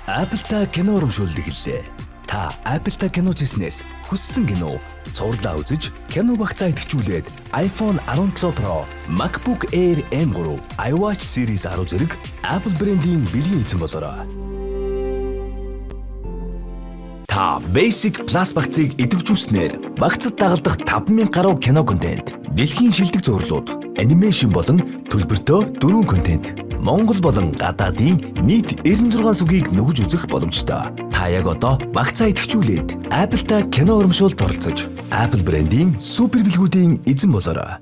Apple-та кино урамшууллыг хэллээ. Та Apple-та кино хийснээс хүссэн кино цувралаа үзэж, кино багцаа идэвхжүүлээд iPhone 17 Pro, MacBook Air M3, iWatch Series 10 зэрэг Apple брэндийн бэлгийн эзэн болоорой. Та Basic Plus багцыг идэвхжүүлснээр багцад дагалдах 5,000 гаруй кино контент, дэлхийн шилдэг зурлууд, анимашн болон төлбөртөө дөрвөн контент, Монгол болон гадаадын нийт 96 сүгийг нөхөж үзэх боломжтой. Та яг одоо багцаа идэвхжүүлээд Apple-та кино урамшуулалт оролцож, Apple брэндийн супер бэлгүүдийн эзэн болоорой.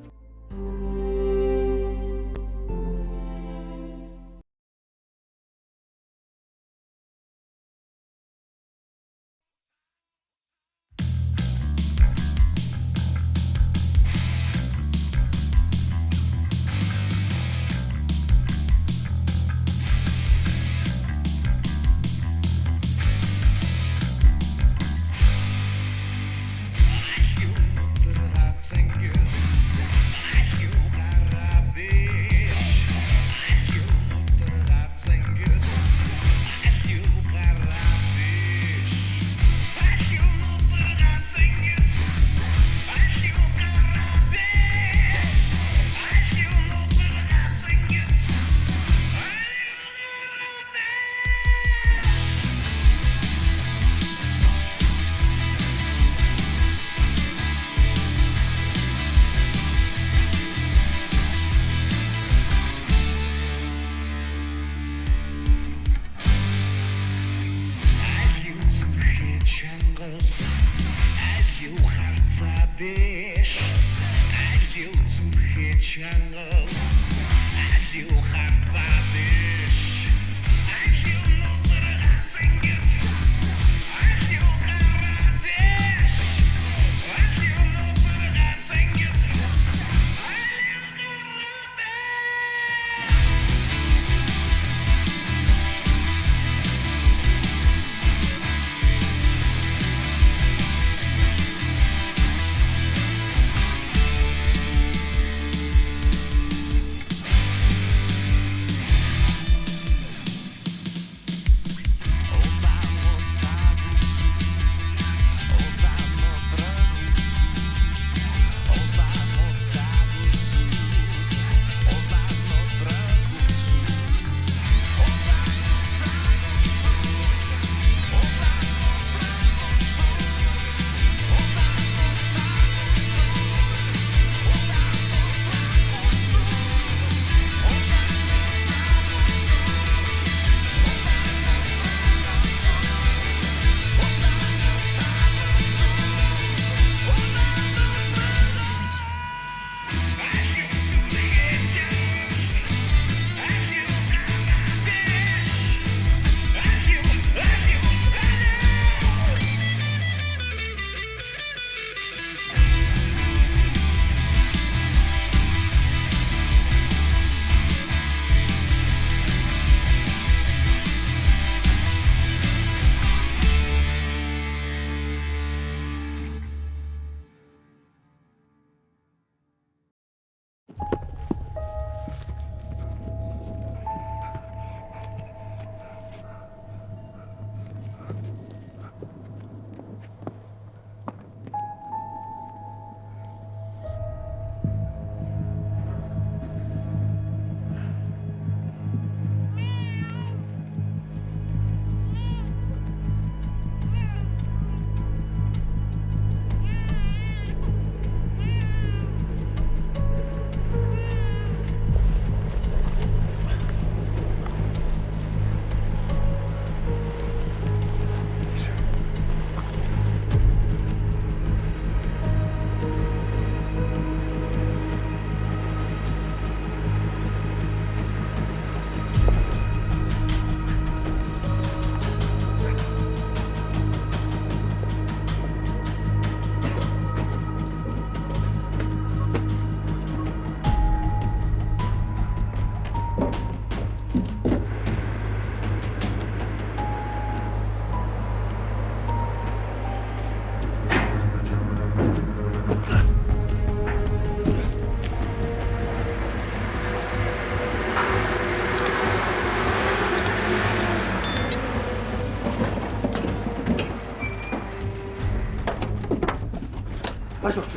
Маш орч.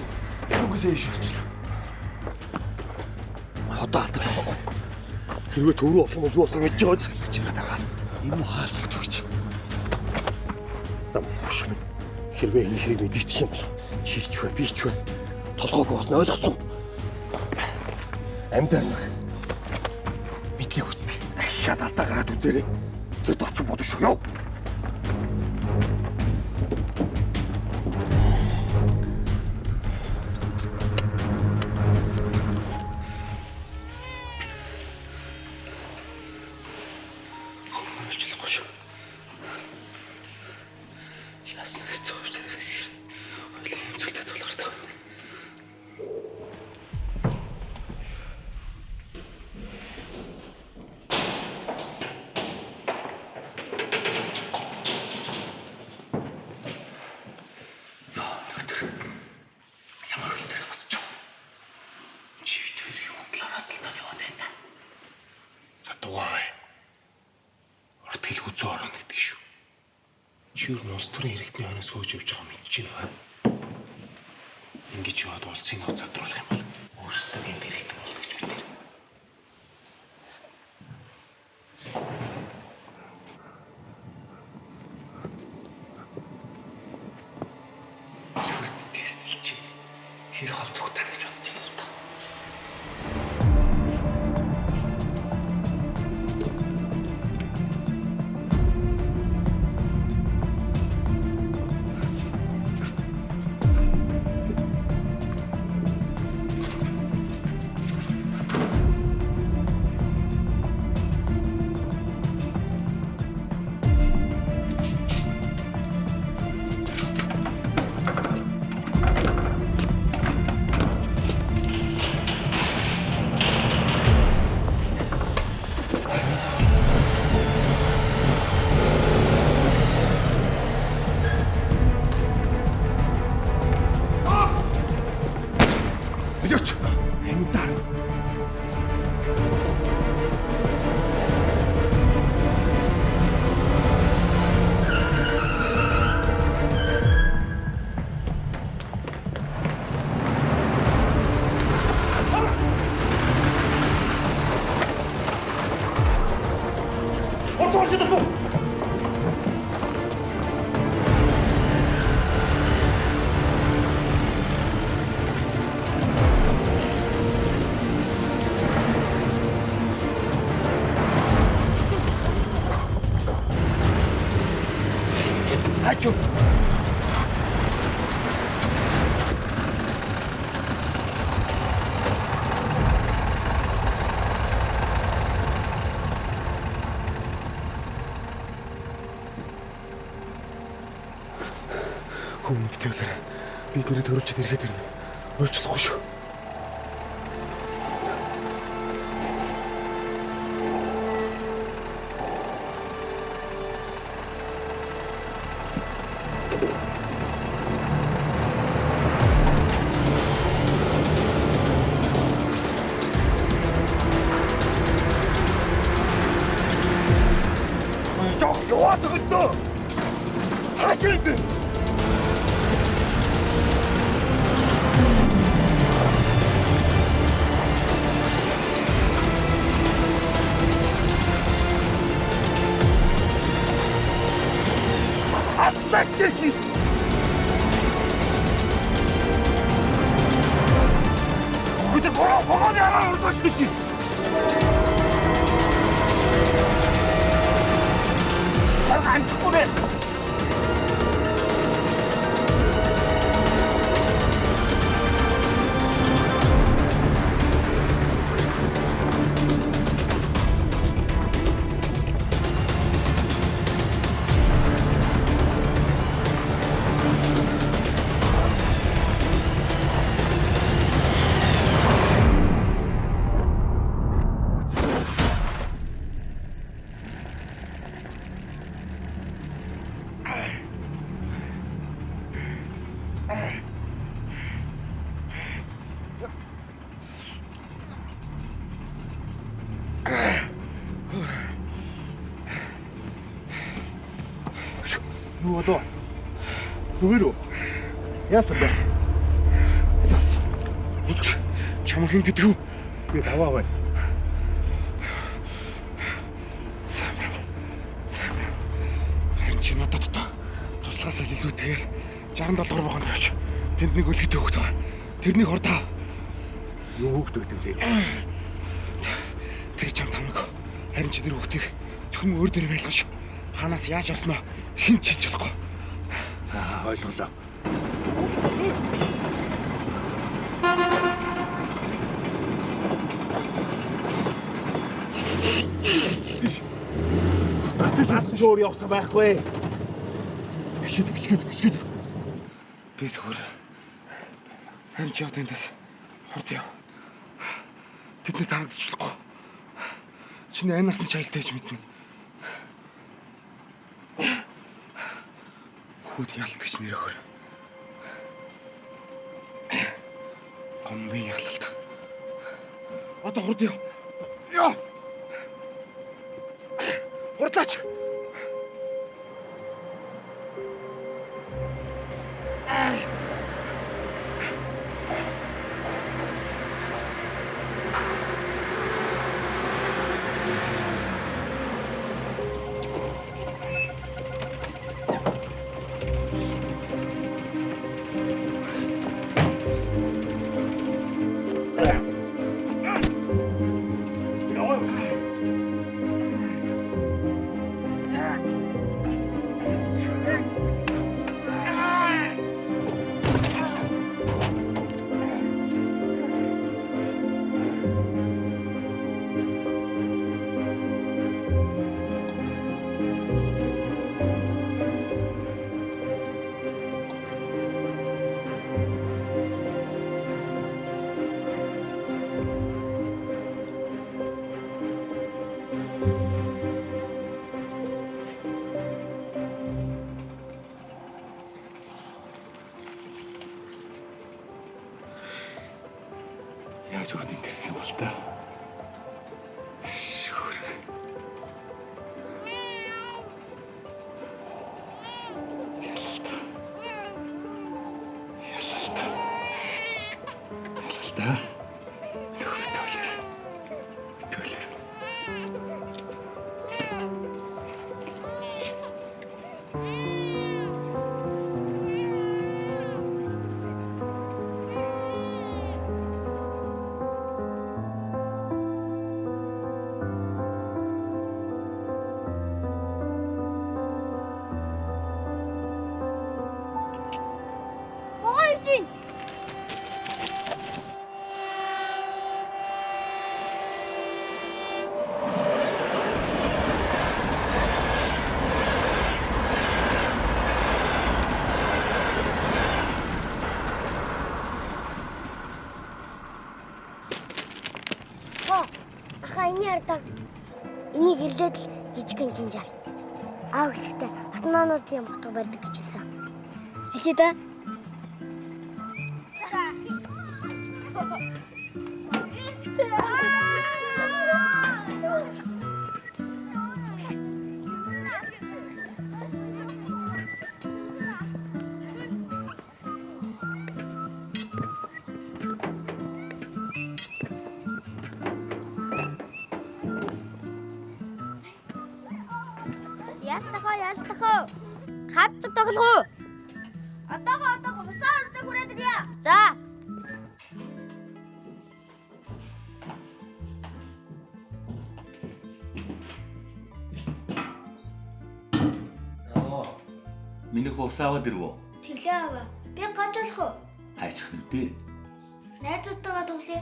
Нүгээс ийш орчлоо. Одоо алдаж болохгүй. Хэрвээ төрөө болох юм бол юу болох гэж байгаа залгаж байгаа дараа. Энэ нь хаалт төгч. Зам хош. Хэрвээ энэ хэрэг мэдчих юм бол чи ч бай, би ч бай. Толгойг босно ойлгосон уу? Амьдаа мэдлэг үздэг. Дахиад алдаа гараад үзээрэй. Тэр дорч бодож шүү яв. Чүр нус төрийн хэрэгтний хойноос хөөж явж байгаа мэдчихэв ба. Ингэж яваад улсыг нууц задруулах юм бол өөрсдөө гэмт хэрэгтэй болно гэж бид нэр. Төрд тэрсэлж хэр холцох тань гэж бодсон юм л та. Хүмүүст төлөөр бид нэрээ төрүүлж ирэхэд ирнэ. Уучлахгүй шүү. Яваад өгдөө. Хашид. Атсаки. Күтэ богоо яраа урдчихчих. 안축구네. Ну, а то. Говорю. Я сюда. Улч чамаа хэн гэдэг вэ? Би даваа бай. Сайн. Харин чи надад туслахаас илүүтэйгээр 67 дугаар бохонд очиж тэнд нэг өлгөтэй хөхт байгаа. Тэрний хордоо. Юу хөхт өгдөв лээ? Тэр чам тамаг. Харин чи тэр хөхтийг зөвхөн өөр дээр байлгах шүү. Ханаас яаж осноо хэн ч хэлж болохгүй. Ойлголоо. Статус чөөр явсан байхгүй. Гисгэд. Би зүгээр. Харин чи одоо эндээс хорд яв. Тэдний тарадчихлахгүй. Чиний энэ насны чайлтай гэж мэднэ. Хүүд ялт гэж нэр өгөр. Гомби ялалт. Одоо хорд яв. Яа. Хордлаач. Яаж өгд ингэсэн бол та. Шүүр. Ялалта. Төлөр. Энийг ирлээд л жижигхэн чинжаал. Аав гэлтэй атмаануудын мотог барьдаг гэж хэлсэн. Аши да. Ялтахоо. Хавцаг тоглоо. Одоогоо бусаар урьдаг хүрээд ирье. За. Миний хувцасаваад ирвэ. Тэглээ аваа. Би ганц болох уу? Хайцх нүдээ. Найзуудтайгаа тоглоё.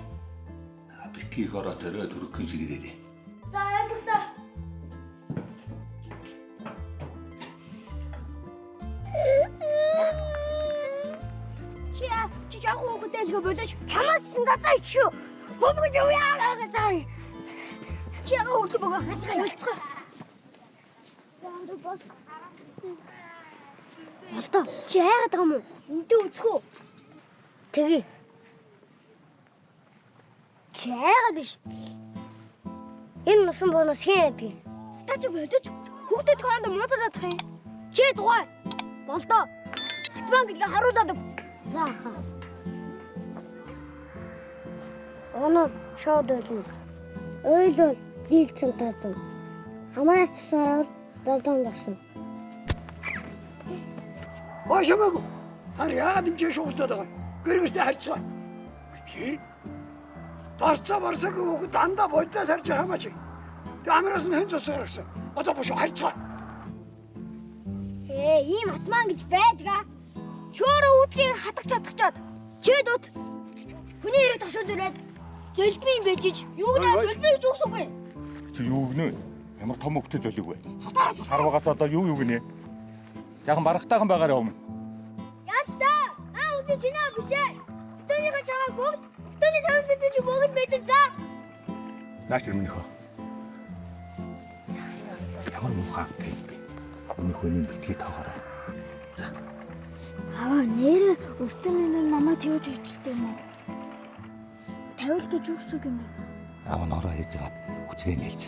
Битгий их ороо төрөө төрөхөн шиг ирээрээ. За ойлголоо. Чи яах вэ гэж бодож чамаас надад шүү. Бобгож яараа гэж. Чи яах вэ бого хацгаа. Болтоо чи яагаад байгаа юм уу? Эндээ үзэх үү? Тэгье. Чи яагаад л шүү. Энэ нусан бонос хэн ядгийг? Та чи бодож хүүхдэд хооронд муудаад тах юм. Чи дугай. Болтоо. Хатман гэлээ харуулаад. За хаа. Оноо шууд ойлно. Ойлон дийлцэн таасан. Хамраас цусараад долоон гасан. Башамаг. Таны яагаад юм чи шууртаад байгаа? Гэргэртээ харьцгаа. Тийм. Тасцаа барсаг өгөх дандаа бодлоо тарж хамаач. Камераас нь хэн цусарсан. Одоо бошоо харьцгаа. Ийм атман гэж байдгаа. Шөөрөө үүдгийг хатгах чадчихад. Чид үт. Хүний хэрэг ташуул ирээд зөлдмийн бэжиж юу нэ зөлдмий гэж үгсэхгүй. Чи юу гинэ? Ямар том хөвгтэй зөлөг вэ? Сарвагаас одоо юу гинэ? Яхан барахтайхан байгаараа өмнө. Ястаа. Үгүй чинаа биш ээ. Өтөнийхөө чагаа бүгд өтөний 50 мэдээж бүгд мэдэн заа. Нааш ирмэнийх үү? Ямар муухай бэ? Өмнөх хүний битгий таагараа. За. Нэрээ өтөний намайг тэгж хичдэг юм уу? Тавил гэж үгсэг юм бэ? Аав нь ороо хийж байгаа хүчрээ нээлж.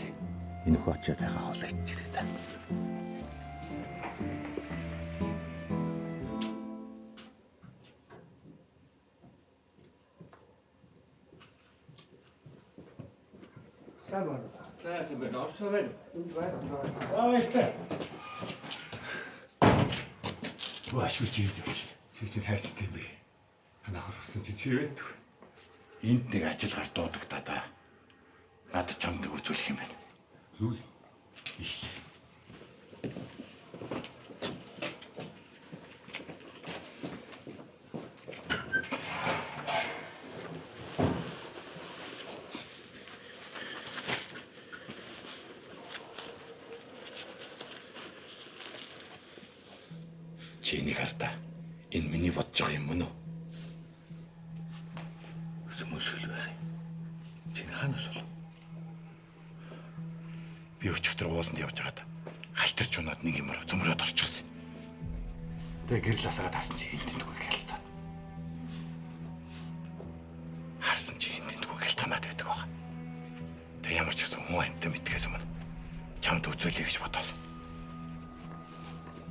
Энэ хөө очиад байгаа хоолой ичээрэй за. Сайн байна. Орсон байна. Ашгүй чи явж. Чи хайрцтай юм бэ? Танаа хорсон чи вэт. Энд нэг ажил гар дуудагдаа да. Надад чамд нэг үзүүлэх юм байна. Юу? Иш. Чи нэг хартаа. Энэ миний бодож байгаа юм мөн үү? Мөшөл байх юм. Чи хаанаас бол? Би өчигдөр ууланд явж байгаад халтарч унаад нэг юмар зөмрөөд орчихсон. Тэгээ гэрэл асараад харсан чи энд тэнтгүй хэлцаад. Харсан чи энд тэнтгүй хэл танаад байдаг байгаа. Тэгээ ямар ч гэсэн хүн амтан мэдгээс өмнө чамд үзүүлэе гэж бодоол.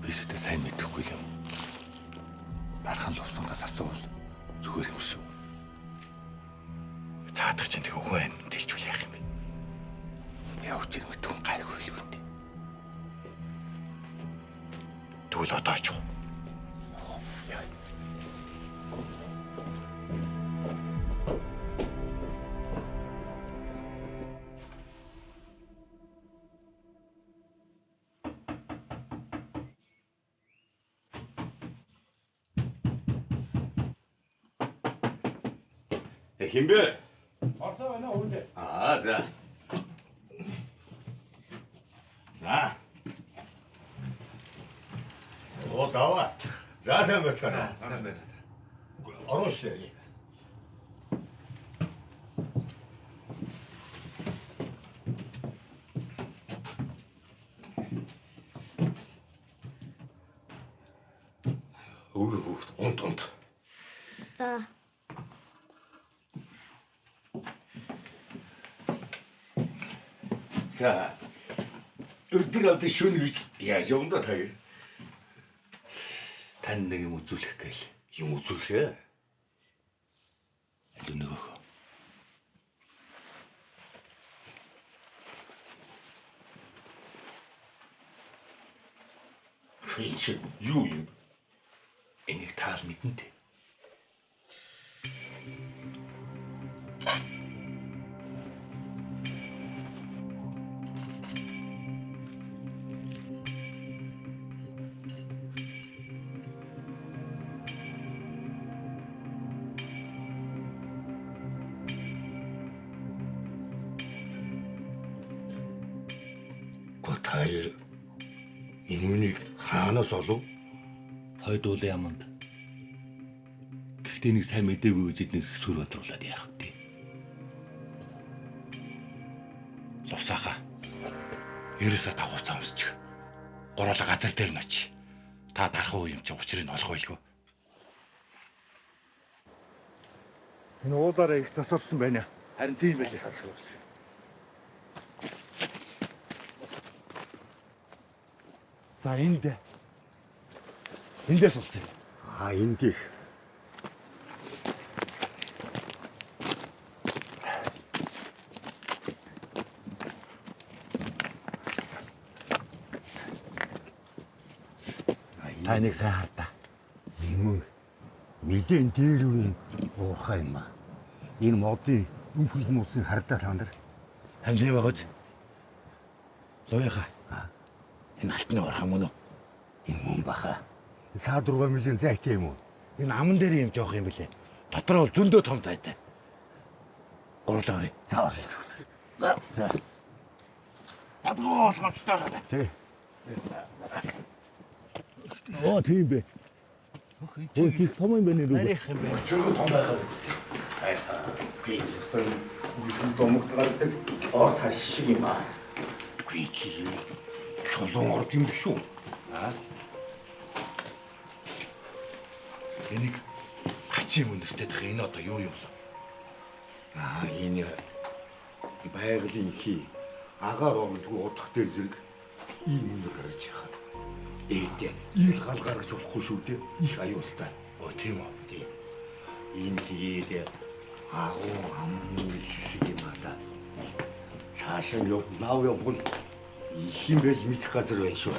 Би ч сайн мэдэхгүй юм. Бархан лувсангаас асуувал зүгээр юм шүү. Цаадах чинь тэг өвөө амт дэлжүүл яах юм бэ? Явж ирмэ түн гайгүй л үү. Тэгвэл одоо ч. Химбэ? Орсон байна уу үндэ? За. За. Оо даваа. За сайн байна. Сайн байна. Орон шээ. Унт. За. За. Өдөр авдаг шүн гэж яаж юм да таяр. Тань нэг юм үзүүлэх гээл. Юм үзүүлэхээ. Алуу нэг өх. Хинч юу юм? Энийг таал мэдэн дээ. Таяр энэ хаанаас олов? Хойдуул яманд. Гэхдээ нэг сайн мэдээгүй үжид нэг сүр бодруулаад яах вэ? Лувсаха. Ерөөсөө тагуурцаа өмсчих. Гурлаа газар дээр нь очи. Та дарах уу юм чи учрыг олох байлгүй. Энэ уулаараа их засварсан байна. Харин тийм байлээ. За эндээс улсан. Эндээс. Та нэг сайн хардаа. Юм мэдэн дээр үе уурхай юм аа. Энэ модын өмхөл мөсөн хардаа та нар. Ханлээ багаж. Лоёха. Энэ алтны уурхай мөн үү? Энэ мөн баха. Саад 6 мөлийн зайтай юм уу? Энэ аман дээр юм жоох юм бэлээ. Дотроо зөндөө том зайтай. Гурлаа орё. За орё. За. Абгоо толгоцтой. Тэг. Оо тийм бэ. Өө чи том юм байна уу? Чөлөө том байгаад. Би зөвхөн домогт гардаг ор таш шиг юм аа. Гүй чи чулуун орд юм биш үү? Энийг хачи мөнөртэй дах энэ одоо юу юм бэ? Энэ байгалийн хий агаар орлгүй удах дээр зэрэг ийм юм гарч байгаа. Ээдээ ил гал гаргаж болохгүй шүү дээ. Их аюултай. Оо тийм үү. Тийм. Энэ тэгээд агуу амны хэсэг юм аа да. Цаашаа нав явбал их юм байж мэдэх газар байна шүү.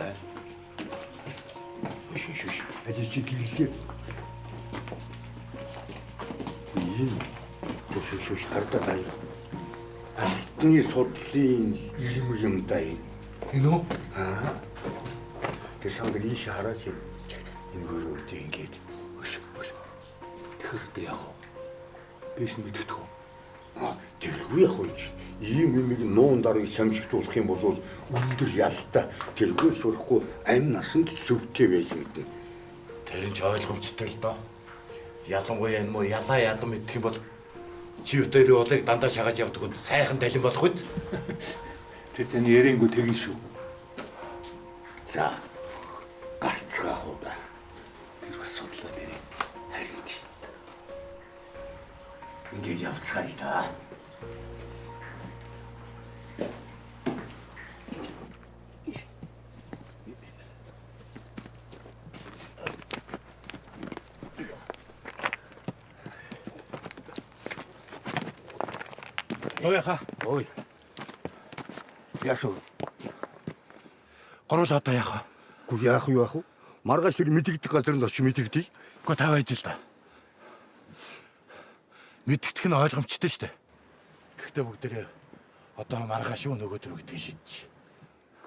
Шиш. Ажиж гийлээ. Энэ шиш хардаа тань. Алтны судлалын юм даа. Энэ үү? Тэр санд ийш хараач энэ бүрүүд ингэж тэрдээ яг биш мэддэг. Тэргүй яг үуч ийм юмыг нуун дарыг шамшигдуулах юм бол өндөр ялтай тэргүй сурахгүй амь насанд зөвтэй байж мэднэ. Тэр нь ч ойлгомжтой л доо. Ялангуяа энэ муу ялаа ядам мэдэх юм бол чи өтөрийн улыг дандаа шагаж явдаг үнд сайхан талин болох үз. Тэр таны ярeenгүй тэгэн шүү. За гарцгаа хуудаа. Тэр бас судлаа бэрээ. Харин тий. Ингээд явцгаая та. Лоёха. Ой. Яшуу. Горол одоо яах вэ? Гү яах вэ? Маргааш тэр мэдэгдэх газар нь очиж мэдэгдээ. Гэхдээ тавай ижил та. Мэддэх нь ойлгомжтой шүү дээ. Гэхдээ бүгдээрээ одоо маргааш юу нөгөөдөр гэдгийг шийдчих.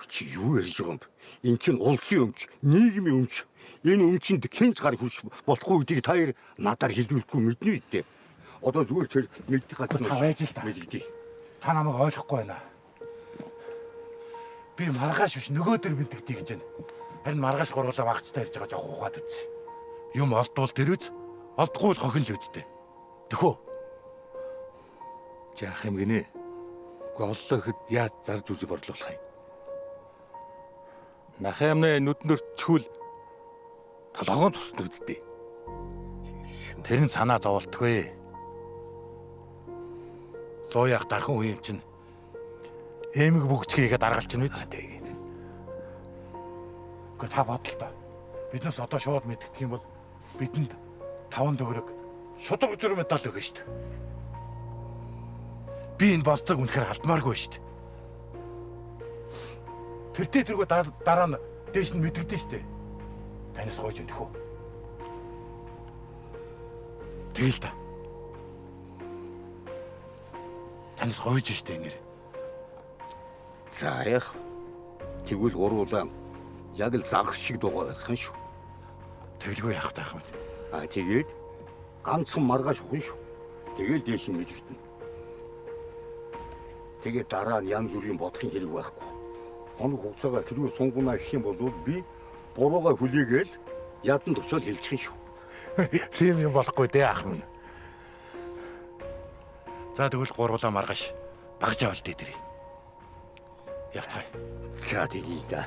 Чи юу ярьж байгаа юм бэ? Энд чинь улсын өмч, нийгмийн өмч. Энэ өмчөнд хинч гар хүч болохгүй гэдгийг та хоёр надаар хэлүүлэхгүй мэднэ үү? Одоо зүгээр тэр мэддэх газар нь тавай ижил та. мэдэгдээ. Та намайг ойлгохгүй байна. Би маргааш биш нөгөөдөр мэддэгтэй гэж байна. Харин маргааш гурвалаа багцтай ирж байгаа жоох ухаад үз. Юм олдвол тэр үз, олдохгүй л хохин л үздэй. Тэхөө. Жаах юм гинэ. Уу оллоо гэхэд яаж зарж үзэж борлуулах юм? Нахаймны нүднөр чүүл толгоон тусна үздэй. Тэр нь санаа зоволтгүй. Лояах дархан үе юм чинь эмэг бүгчгээгээ даргалж чинь биз? Гэхдээ та бодол та. Биднээс одоо шууд мэдэх юм бол бидэнд 5 төгрөг шудраг журам медаль өгнө шүү дээ. Би энэ болцоог үнэхээр алдмааргүй шүү дээ. Тэртээ тэргүй дараа нь дээш нь мэдэгдэн шүү дээ. Танаас гойж өгөх үү? Тэгэл та. Танаас гойж шүү дээ нэр. За яах. Тэгвэл гурвуулаа яг л загас шиг дугаар байх юм шүү. Тэглгүй яах таах юм. Тэгээд ганцхан маргааш ухна шүү. Тэгээд дээш нь мэдэгдэнэ. Тэгээд дараа нь янз бүрийн бодохын хэрэг байхгүй. Хоног хугацаагаа тэргүй сунгунаа гэх юм бол би буруугаа хүлээгээл яданд очиод хэлчих юм шүү. Тийм юм болохгүй дээ ах минь. За тэгвэл гурвуулаа маргааш багж авалт дээр. Явцгаая. За тэгье да.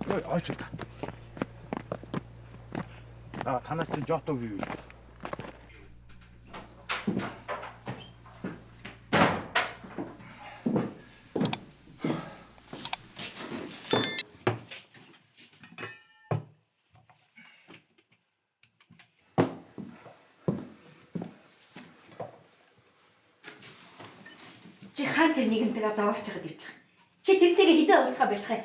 Ой, очоо. Танаас чинь жото бий. Чи хаан тэр нэгэнтэйгээ заваарч байгаад ирж байгаа. Чи тэрнтэйгээ хизээ уулзгаа байлах юм.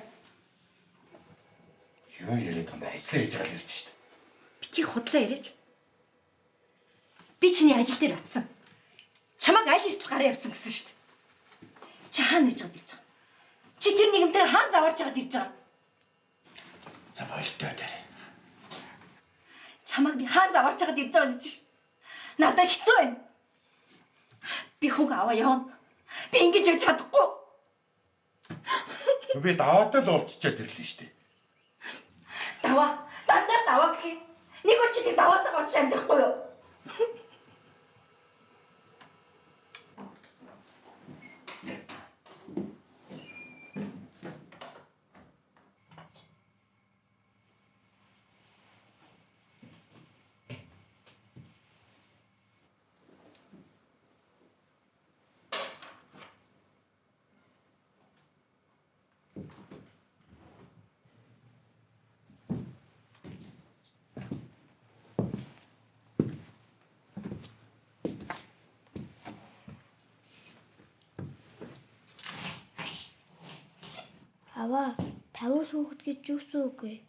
Юу яриад байгаа юм бэ? Ажлаа хийж байгаа ирж штт. Бити худлаа яриач. Би чиний ажил дээр утсан. Чамайг аль эртэл гараа явсан гэсэн штт. Чи хаана хийж гад ирж байгаа? Чи тэр нэгэнтэй хаан заварж гад ирж байгаа? За болтой дээр. Чамайг би хаан заварж гад ирж байгаа гэж штт. Надад хэцүү байна. Би хүүг аваа явна. Би ингэж яж чадахгүй. Би даваад л уулзчаад ирлээ штт. Даваа. Дандаа даваа гэхээ. Нэг өчиг даваатайгаа очиж амьдрахгүй юу? Аваа, тавил хүүхэд гэж юусэн үгүй.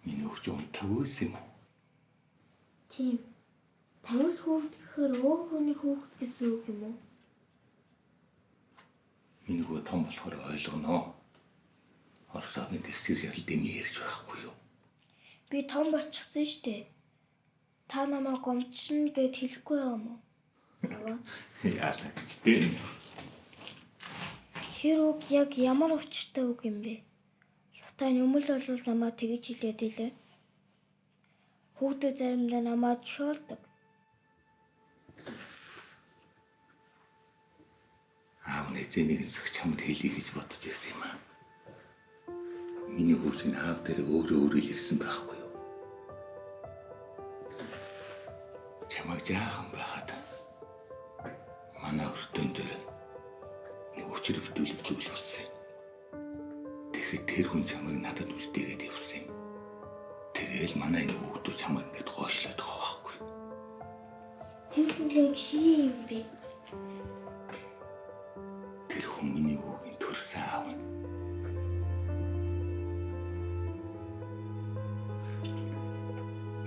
Миний хөгж юм тавьс юм уу? Тийм. Тавил хүүхэд гэхээр өөр хүний хүүхэд гэсэн үг юм уу? Миний хөө том болохоор ойлгоно. Орсааны дэсгээс ярилдэний ярьж байхгүй юу? Би том болчихсон штэ. Та намайг гомчно гэд хэлэхгүй юм уу? Аваа. Яалаа гэжтэй. Тэр үг яг ямар учиртай үг юм бэ? Хятад өмнө бол намайг тэгж хэлээд илээ. Хүүхдүүд заримдаа намайг шоолдог. Аав нэгэн зөв чамд хэлье гэж бодож ирсэн юм аа. Миний хүүгийн аав дээр өөрөө ирсэн байхгүй юу? Чамайг жаахан байхад манай өртөн дээр нэг өчрөг хөдөлгөж зүйл болсон. Тэгэхэд тэр хүн чамайг надад үлдээгээд явсан юм. Тэгээл манай энэ хүүхдүүд чамайг ингэж гоошлоод байгаа байхгүй. Тэр хүн яг хий юм бэ? Тэр хүн миний хүүгийн төрсөн аав нь.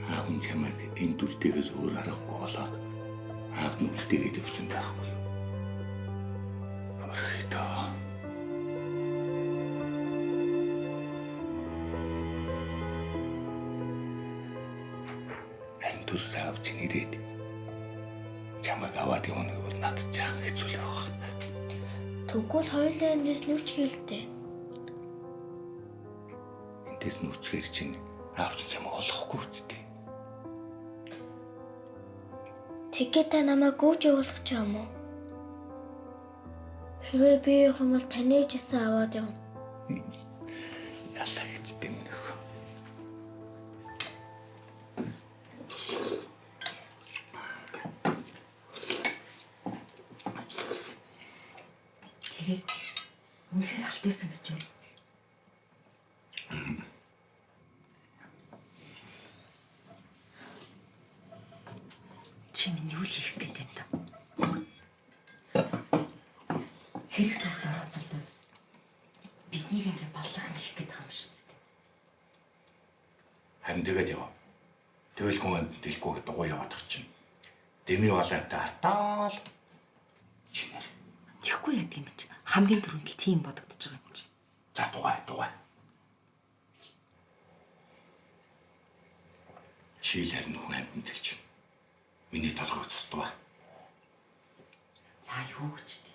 Аав нь чамайг энэ дүлтэйгээс өөр аргагүй болоод аав нь үлдээгээд явсан байхгүй юу? Орхидоо. Харин төрсөн аав чинь ирээд чамайг аваад явна гэвэл надад жаахан хэцүү л байгаа. Тэгвэл хоёулаа эндээс нүч гэлтэй. Эндээс нүчгээр чинь аав чинь чамайг олохгүй үсттэй. Тэгээд та намайг гүйж явуулах ч юм уу? Хэрвээ би юм бол таны ч гэсэн аваад явна. Ялаа гэж дэмнэх. Тэгээд үнэхээр алт байсан гэж юм. Чи минь юу л хийх гээд байна та? Хэрэг тохиолдол оролцолтой. Бидний арай баллах хийх гээд байгаа юм шиг зү. Харин тэгээд яв. Тэгэл хүн амьд дэлгүүгээ дугуй яваад чинь. Дэми болоонтой артаал. Чинэр. Тэгэхгүй яадаг юм чинь. Хамгийн түрүүнд л тийм бодогдож байгаа юм чинь. За дугуй. Чийл харин хүн амьд дэлж. Миний толгой цустгаа. За юу гэж тий.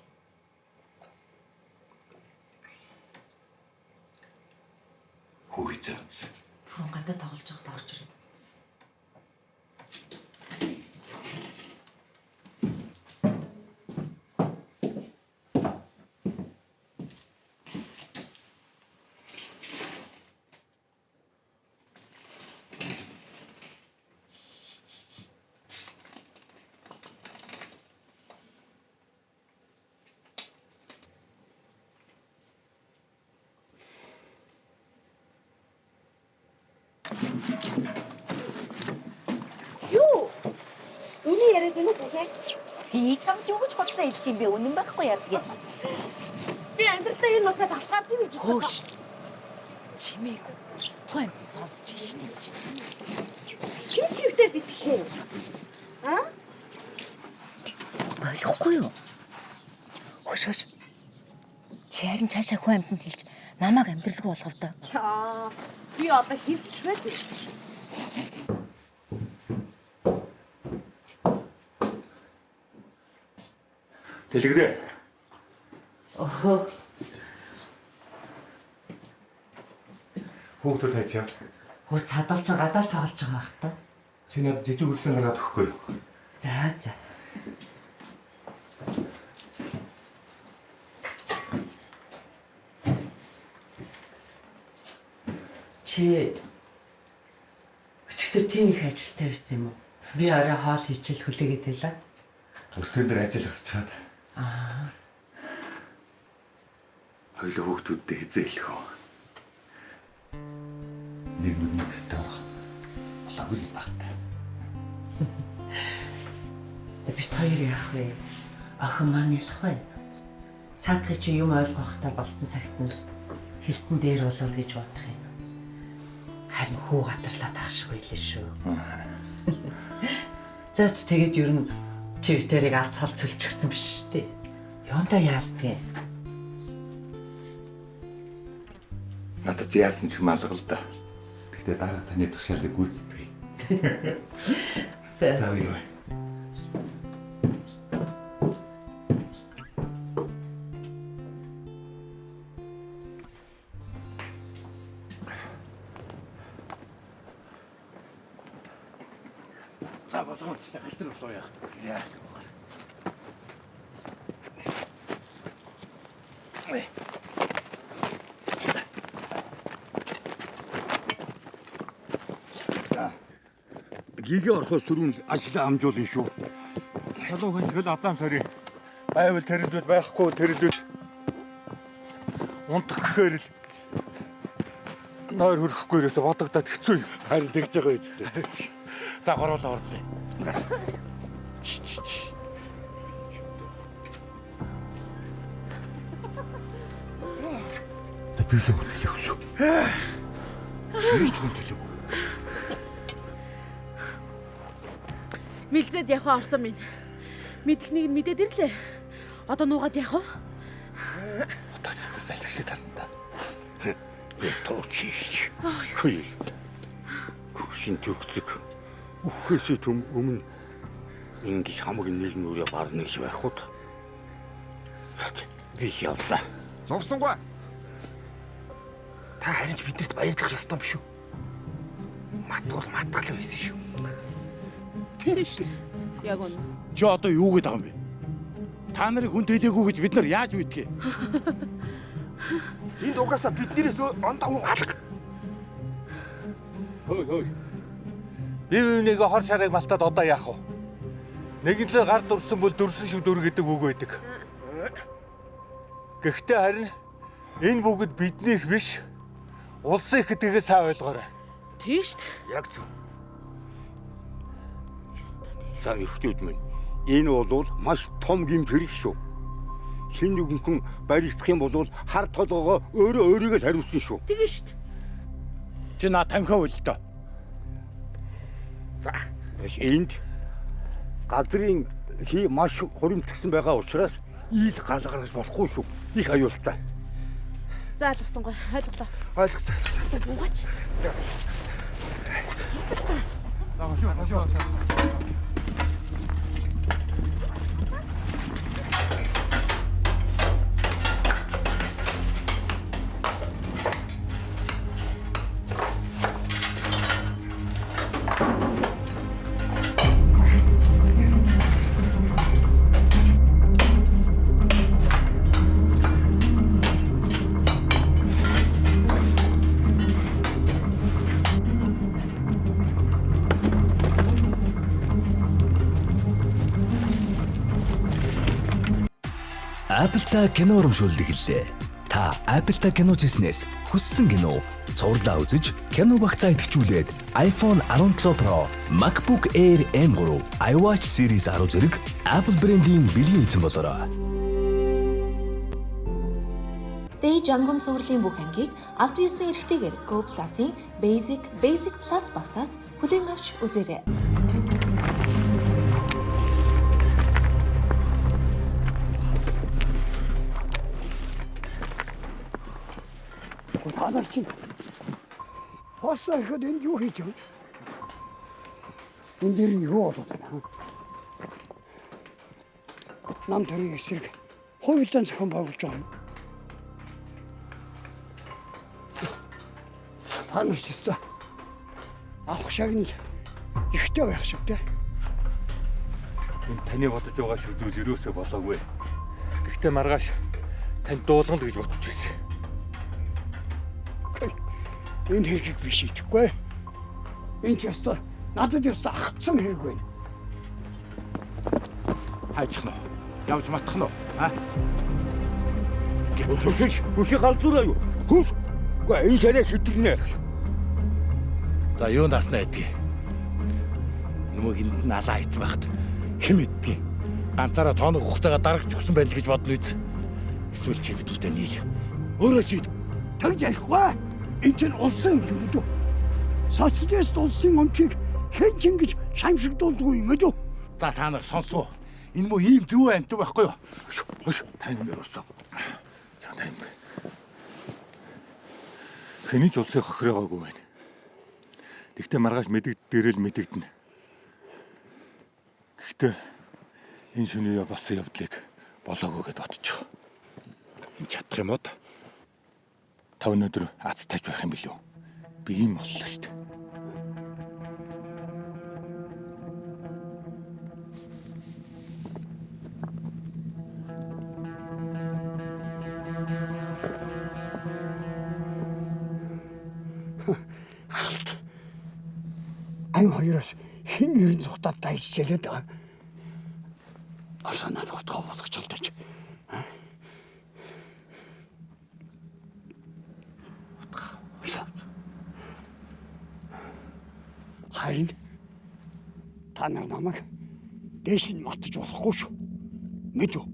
Хүүхий зэнц. Түрүүн гадаа тоглож байгаад орж ирээд байсан. Юу? Үний яриад байна уу? Би чамд юу гэж бодлоо хэлэх юм бэ? Үнэн байхгүй яадаг юм. Би амьдрал надад энэ утгаас алтгаар тийм гэж байна. Хөөш. Чимээг гомд сонсож штеп. Чи чивтэр дитгэхээ. Аа? Ойлгохгүй юу? Хөөш. Чи харин цаашаа хүн амьтанд хэлж намайг амьдралгүй болгов доо. За би одоо хэлчих вэ? Дэлгэрээ. Охоо. Хүүхдүүд хайчаа. Хөө цадал ч гадаал тоглож байгаа бах та. Чи надад жижиг үлсэн гараад өгөхгүй юу? За. Чи өчигдөр тийм их ажилтай байсан юм уу? Би орой хоол хийчихэл хүлээгээд байлаа. Өртөө дээр ажил хасч чаад. Хоёул хүүхдүүдтэй хизээ хэлэх үү? Нэг нэгтэй байх. Лавл багтай. Бид хоёр яах вэ? Охин маань ялах вэ? Цаадхи чи юм ойлгохтой болсон цагт нь хэлсэн дээр болов гэж бодох юм. Харин хүү гатарлаад ах шиг байлээ шүү. За тэгээд ер нь чи битэрийг алцхал цөлчихсөн биш үү? Юундаа яардгийг? Надад ч яарсан ч юм алга л да. Гэхдээ дараа таны тушаалыг гүйцэтгэе. За. юу? За болгоно алтар болоо яах. Яа. Гигээ орохоос түрүүн ажлаа амжуулна шүү. Салуу хөнжгөл азан сори. Байвал тэрэлдүүд байхгүй тэрэлдүүд. Унтах гэхээр л нойр хөрөхгүй ерөөсө бодогдоод хэцүү юм. Харин тэгж байгаа үстэй. За гуруулаа ордлоо. Би л хөтлөв шүү. Би ч хөтлөв. Мэлзэд явах орсон минь. Мэдхнийг нь мэдээд ирлээ. Одоо нуугаад явах уу? Одоо ч салхи шиг тарна. Тооч. Хүй. Хөгшин төгцөг. Үхээсээ төм өмнө ингэж хамаг нийгмүүрээ барна гэж байх уу? Сач би явлаа. Зовсонгүй. Та харин ч бидэрт баярлах ёстой биш үү? Матгал байсан шүү. Тийм шүү. Яг үнэ. Чи одоо юу гээд байгаа юм бэ? Та нарыг хүн тэлээгүй гэж бид нар яаж мэдхээ? Энд угаасаа биднээс ондоо хүн алга. Хөөе. Бив нэг хор шарыг малтаад одоо яах вэ? Нэгэн л гар дурсан бол дурсан шиг дүр гэдэг үг байдаг. Гэхдээ харин энэ бүгд биднийх биш. Улсын их гэдгийг сайн ойлгоорой. Тийм шүү. Яг зөв. Сайн ихтүүд минь. Энэ бол маш том гэмт хэрэг шүү. Хин нэгэн хүн баригдах юм бол хар толгоогоо өөрийгөө л хариулсан шүү. Тийм шүү. Чи наа тамхиа үл доо. За, энд газрын хий маш хуримтгсан байгаа учраас ил галгарч болохгүй шүү. Их аюултай. За алгасангүй ойлголоо. Ойлгосон. Угаач. Наа шүү. Apple-та кино урамшуулдаг хэллээ. Та Apple-та кино зэснээс хүссэн кино цувралаа үзэж, кино багцаа идэвхжүүлээд iPhone 17 Pro, MacBook Air M3, iWatch Series 10 зэрэг Apple брендийн бэлгийн эзэн болоорой. Day жангам цувралын бүх ангийг аль биесний эрхтэйгээр Go Plus-ын Basic Plus багцаас хүлээн авч үзээрэй. Та нар чинь хоосоо ихэд энд юу хийж байгаа? Энд дэр нь юу болоод байна? Нам төрийн эсрэг хувилдан зохион байгуулж байгаа юм. Та нар ч өстой авах шагнал ихтэй байх шиг те. Энэ таны бодож байгаа шиг зүйл ерөөсөө болоогүй. Гэхдээ маргааш танд дуулганд гэж бодож байсан. Энэ хэргийг би шийдэхгүй. Энэ ч өстой надад өстой агцсан хэрэг байна. Хайчих нь. Явж матах нь. А? Бүхий галзуураа юу? Хүс. Үгүй энэ шараа хитэрнэ. За юу наснаа гэдгийг. Нөгөө энд нь алаа хийц байхад хэн мэддэг. Ганцаараа тооног ухтайгаа дарагч өгсөн байх гэж бодно үз. Эсвэл чи бидэнтэй нийл. Өөрөө шийд. Тэгж ярихгүй. Энэ чинь улсын юм гэдэг. Социалист улсын өмчийг хэн ч ингэж шамшигдуулдгүй юм гэдэг. За та нар сонсоо. Энэ муу ийм зүв амт байхгүй юу? Хөш тань мөрөсөө. За тань. Хэний ч улсыг хохироогүй байна. Тэгтээ маргааш дээрэл мэдэгдэнэ. Гэхдээ энэ шөнийн болсон явдлыг болоогүй гэж бодчих. Энэ чадах юм уу? Та өнөөдөр ац тааж байх юм билүү? Би ийм боллоо шүү дээ. Ань хоёроос хэн ерэн цухтаад дайжчилээд байгаа. Асанаад утгаа болгож олдож. Харин та нар намайг дээш нь матж болохгүй шүү. Мэдв.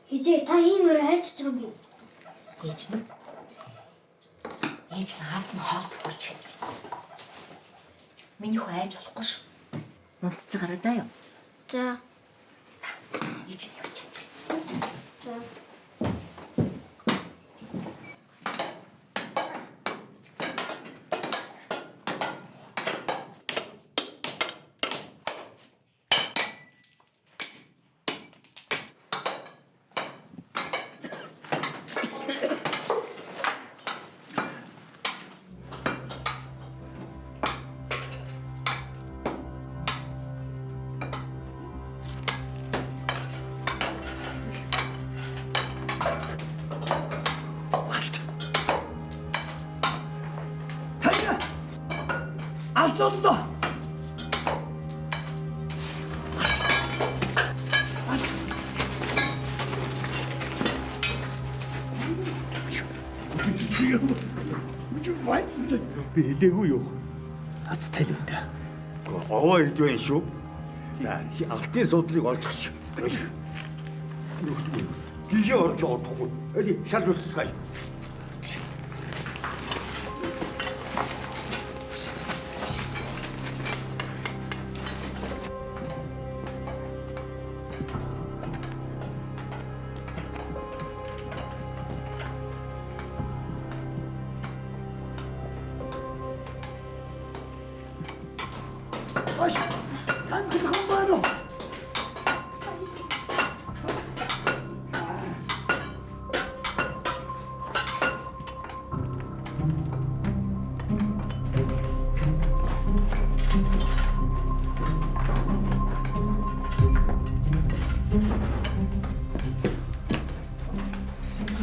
Хижээ та иймэр хайж байгаа юм би. Ээж нь аав нь хоолт болж хэлж. Миний хөө айж болохгүй шүү. Унтж байгаарай заа юу. За. За ээж нь явж чадчих. За. Алцоллоо. Би хэлээгүй юу? Ац талиунда. Овоо ирж байна шүү. За алтын судлыг олчих. Нүхтгүй. Гişe орж ордохгүй. Эли шал үсгэй. Аш, 단 그거 봐도.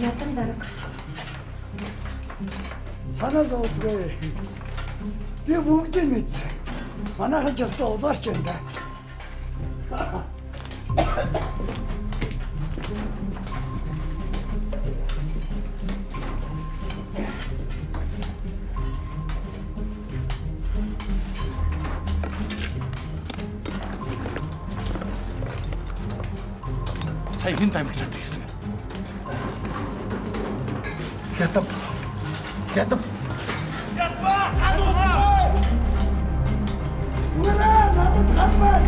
Ядан дарга. Санаа зовдгүй. Би бүгдийг мэдсэн. Манайхан ч өстө удаарч байна да. Сая хэн дамжаад гэсэн. Ядам. Ядам. Ура, надад галбай.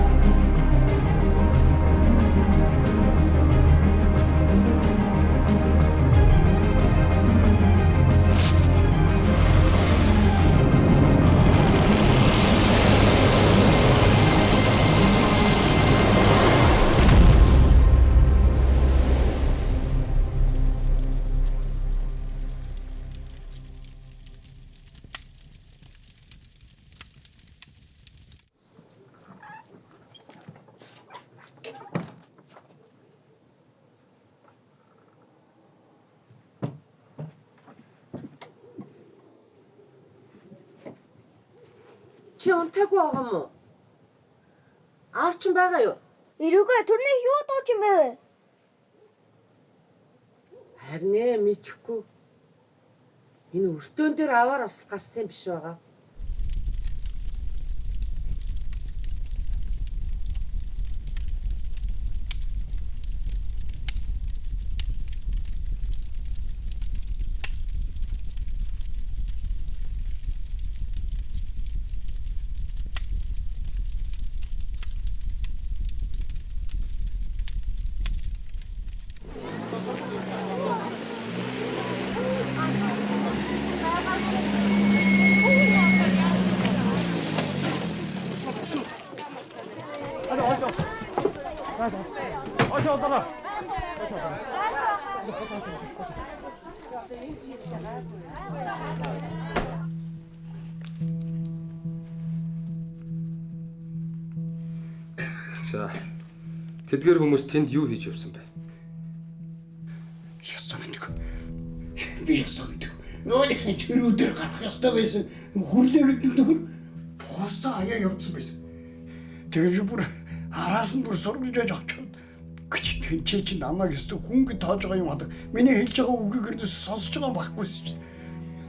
Чи унтаагүй байгаа мó? Аав чинь байгаа юу? Ирүүгээ түрний юу дууж юм бэ? Харин ээ мэдхгүй. Энэ өртөөн дээр аваар осол гарсан юм биш байгаа. За. Тэдгээр хүмүүс тэнд юу хийж явсан бэ? Ясаа мэдэх. Би ясаа мэдэх. Нөөний тэр өдөр гарах ёстой байсан. Хүрлээгээд нөхөр постоо аяа явуулсан байсан. Тэгээд бүр араас нь бүр сургуулж очоод гэж тэнцээ чи намайг өстө хүнг тоож байгаа юм аа. Миний хэлж байгаа үгийг сонсож байгаа байхгүй шүү дээ.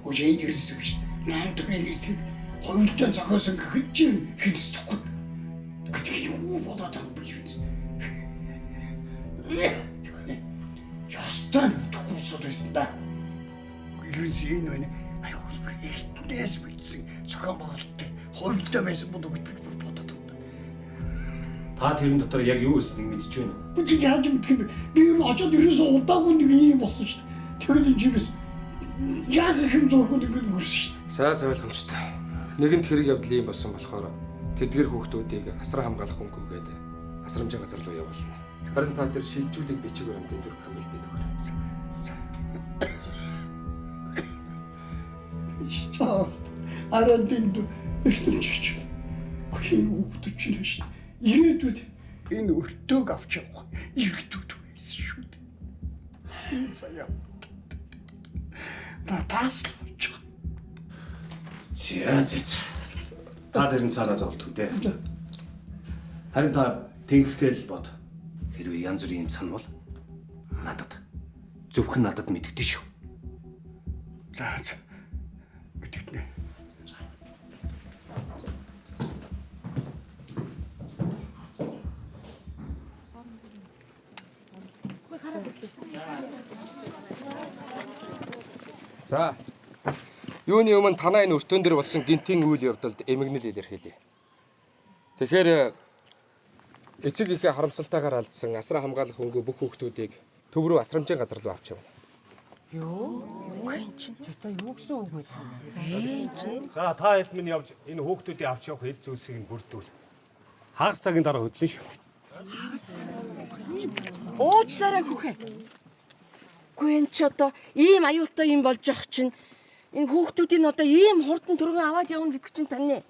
Үеийн ирсэн гэж наадмын хэсэг хоёулаа зохиосон гэхэд чи хэлсэхгүй. Гэтэл юу бодоод байгаа юм бэ? Ястан төгсөд байсан да. Юусэн вэ? Аюу эртнээс бичсэн зохион байгуулалттай хоёулаа байсан бодож бодоод. Та тэрэн дотор яг юу хийснийг мэдчихэж байна уу? Би яаж мэдэх юм бэ? Би энэ очоод ирээсээ удаагүй нэг юм болсон шүү дээ. Тэгээд энэ чигээс яг хэм зургууд ингэж мөрсөн шүү дээ. Сайн ойлгомжтой. Нэгэнт хэрэг явдал юм болсон болохоор тэдгээр хүүхдүүдийг асран хамгаалах хөнгөөгээд асрамжийн газар руу явуулна. Харин та тэр шилжүүлэг бичиг баримтын дүр хэмэлдээд өгөөрэй. Чааст. Арантэнд ихтэнчиж. Хин хүүхдүүд чинь шүү дээ. Ирээдүйд энэ өртөөг авч явах иргэдүүд байсан шүү дээ. Энэ сая. Натас ч. Зяц. Та дэрэн цаанаа зовлт үү дээ. Харин та тэнхэрхэл бод. Хэрвээ янз бүрийн санал надад зөвхөн надад мэддэж шүү. За. Мэдэгдэнэ. За. Юуны өмнө танаа энэ өртөөн дээр болсон гинтийн үйл явдалд эмгэнэл илэрхийлье. Тэгэхээр эцэг ихээ харамсалтайгаар алдсан асран хамгаалах хөнгөө бүх хүүхдүүдийг төв рүү асрамжийн газар руу авч явна. За та хэд минь явж энэ хүүхдүүдийг авч явах хэд зүйлсийг бүрдүүл. Хагас цагийн дараа хөдлөн шүү. Уучлаарай хүүхэ. Гүн энэ ч одоо ийм аюултай юм болж явах чинь энэ хүүхдүүдийн одоо ийм хурдан түргэн аваад явна гэдэг чинь тань.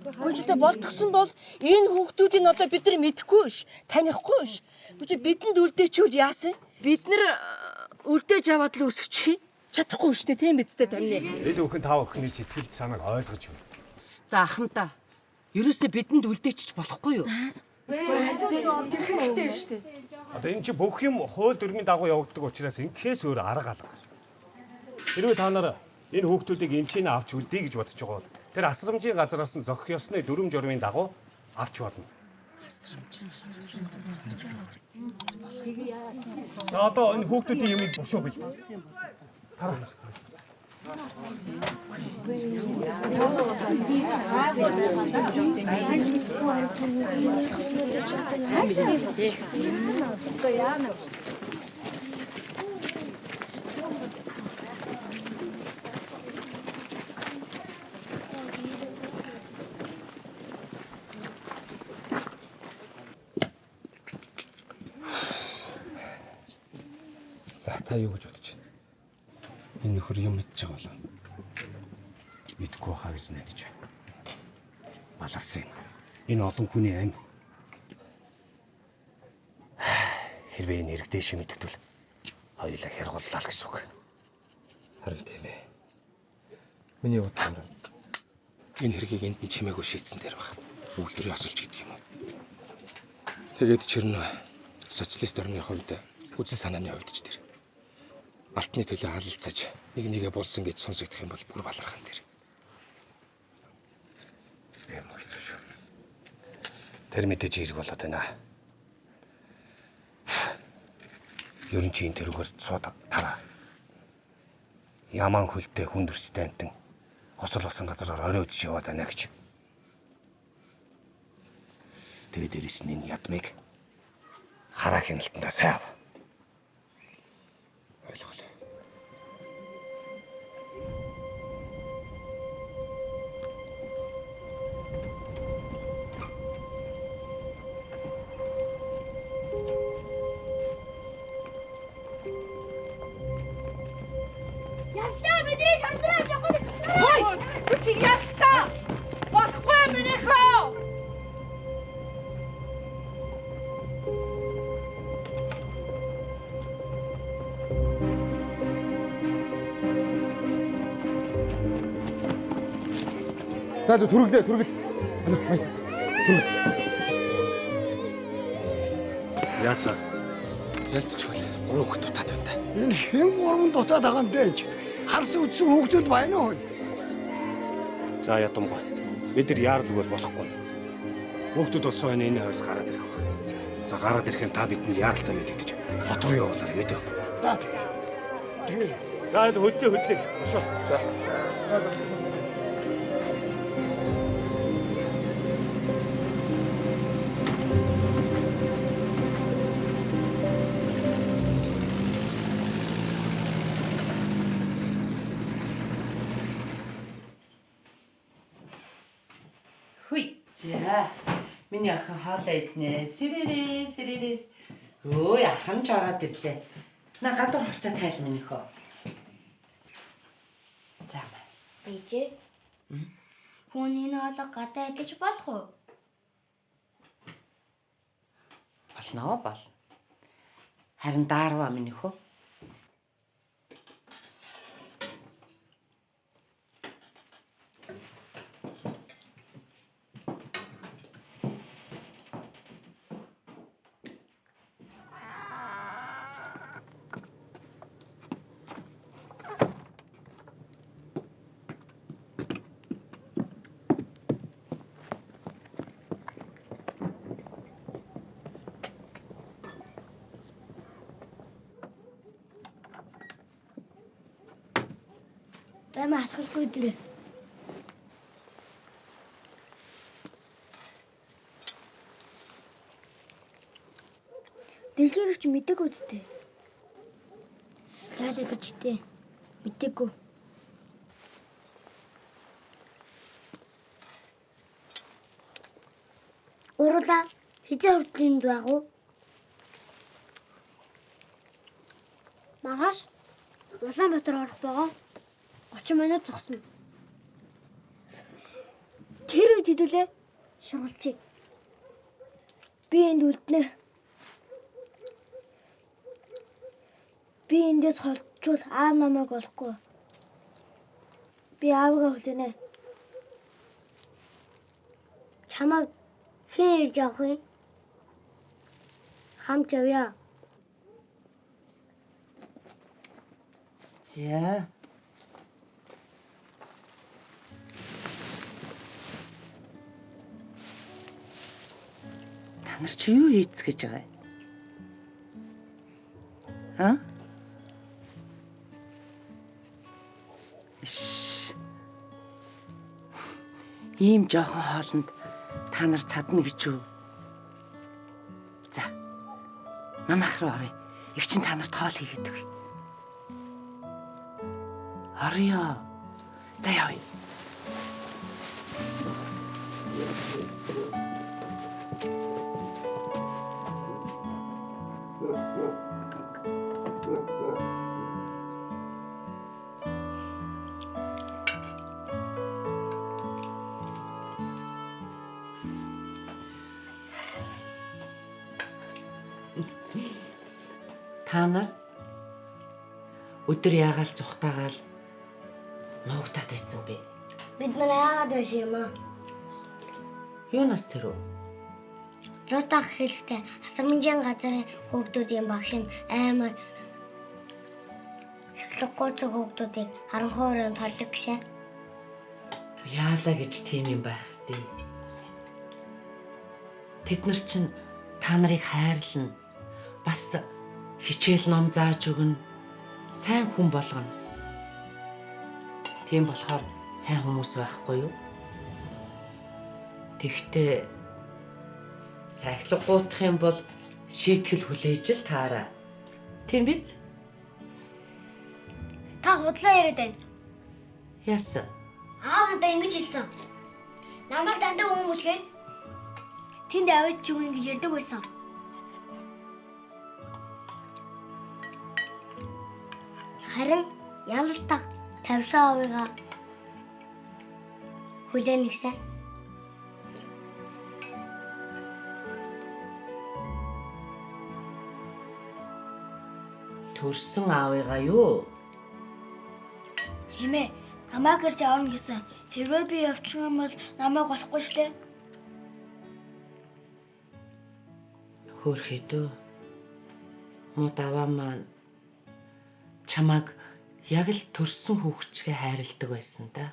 Гүн ч одоо болтгсон бол энэ хүүхдүүдийн одоо бид нар мэдэхгүй биш, танихгүй биш. Гүн чи бидэнд үлдээчүүл яасан? Бид нар үлдээж аваад л өсөж чадахгүй шүү дээ, тийм биз дээ тань. Эд өхөн тав өхний сэтгэл санааг ойлгож байна. За ахмадаа. Ерөөсөө бидэнд үлдээчих болохгүй юу? Тэр хэрэгтэй шүү дээ. Одоо энэ чи бүх юм хууль дүрмийн дагуу явагддаг учраас ингэхээс өөр арга алга. Хэрвээ та нар энэ хүүхдүүдийг эмчийн авч үлдээ гэж бодож байгаа бол тэр асрамжийн газараас нь зохих ёсны дүрм журмын дагуу авч болно. За одоо энэ хүүхдүүдийн юмыг бошоо бий. За та юу гэж бодож байна? Энэ нөхөр юм мэдж байгаа болов. Мэдгүй хаа гэж найдаж байна. Баларсан. Энэ олон хүний амь. Хэрвээ энэ хэрэг дэше мэдгдвэл хоёулаа хяргууллаа л гэсэн үг. Харин тийм ээ. Миний бодлоор энэ хэргийг энд нь чимээгүй шийдсэн дээр баг. Үйлдвэрийн асуулч гэдэг юм уу? Тэгээд чирнэ социалист орны хувьд үзэл санааны хувьд ч тэр алтны төлөө халалцаж нэг нэгэ булсан гэж сонсогдох юм бол бүр балархан тэр. Эм хэцүү шүү. Тэр мэдээж хэрэг болоод байна. Ерөн чинь тэрүүгээр цууд тараа. Яман хөлтэй хүн дүрстэй амтан осол болсон газараар орой үдшиж яваад байна гэж. Тэгээд дээрэс нь энэ ядмыг хараа хяналтандаа сайн ав. Ойлголоо. Ялтаа бидний шантраа жоход. Ой, чи яста. Баггүй минийхөө. За түргэлээ түргэл. Түргэл. Яасаа Ялтчих байл. Гурван хот дутаад байна да. Энэ хэн гурван дутаад байгаа юм бэ? Харсан үтсэн хүүхдүүд байна уу? за ядамгүй. Бид нар яарлгүй болохгүй. Хүүхдүүд болсон энэ хойс гараад ирэх баг. За гараад ирэхээр та бидэнд яаралтай мэдэгдэж хот руу явуулаарай мэдээ. За тэгээд За хөдлөө. Бошоо. За. Хүй. За. Миний охин хоолоо иднэ. Сэрэрээ. Өө яхан ч ороод ирлээ. На гадуур хуцаа тайл минийхөө. За. Бийж. Хүний хоолой гадаа идэж болох уу? Болно. Харин даарва минийхөө. Тэмээ асуулгүй дээ. Дэлгэрч мэдэг үстэй. Яалаа гэжтэй. Мэдээгүй. Уралаа хэзээ хүртэл байх уу? Маргааш Улаанбаатар орох байгаа. 30 минут зогсно. Тэр үед хэдүүлээ шургалчиг. Би энд үлднэ. Би эндээс холдчихвол аав намайг олохгүй. Би аавгаа хүлээнэ. Чамайг хэн ирж явах вэ? Хамт явъя. За. нар чи юу хийцгэж байгаа юм? Аа? Ийм жоохон хоолнд та нар цадна гэж юу? За. Манайх руу оръё. Их чин та нарт хоол хийгээд өгье. Орё. За явъя. Та нар өдөр яагаал зүхтаагаал нуугдаад байсан бэ? Бид нар яагаад байсан юм аа? Юунаас тэр үү? Лутах хэлэхдээ хасрамжийн газрын хүүхдүүдийн багш нь аймаар шатлахгүй хүүхдүүдийг харанхуй өрөөнд хордог гэсэн. Яалаа гэж тийм юм байх дээ. Тэд нар чинь та нарыг хайрлана. Бас хичээл ном зааж өгнө. Сайн хүн болгоно. Тийм болохоор сайн хүмүүс байхгүй юу? Тэгтээ сахилга гутах юм бол шийтгэл хүлээж л таараа. Тийм биз? Та худлаа яриад байна. Яасан? Аав надад ингэж хэлсэн. Намайг дандаа хүмүүлгээд тэнд аваад ч үгүй гэж ярьдаг байсан. Харин ялалтаа 50%-га хүлээн гэсэн. Төрсөн аавыгаа юу? Тийм ээ. Намайг гэрж авна гэсэн. Хэрвээ би явчих юм бол намайг болохгүй штэ. Хөөрхий дөө. Муу даваа маань чамайг яг л төрсөн хүүхчгээ хайрладаг байсан да.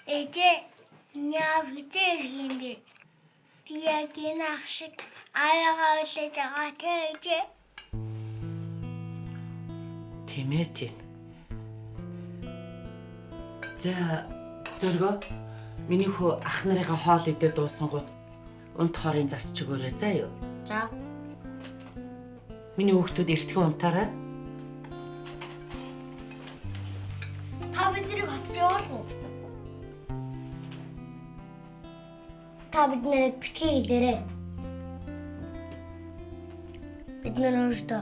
Ээжээ, яа хэзээ юм бэ? Би яг энэ ах шиг аяагаа үлээж байгаа ээжээ. Тийм ээ тийм. За зөргөө. Миний хүү ах нарыгаа хоол идээ дуусангууд унт хорын засч өгөөрэй заа юу. За. Миний хүүхдүүд эртхэн унтаарай. Та биднийг хотж явах уу? Та бид нарыг битгий хэлээрэй. Бид нар өөрсдөө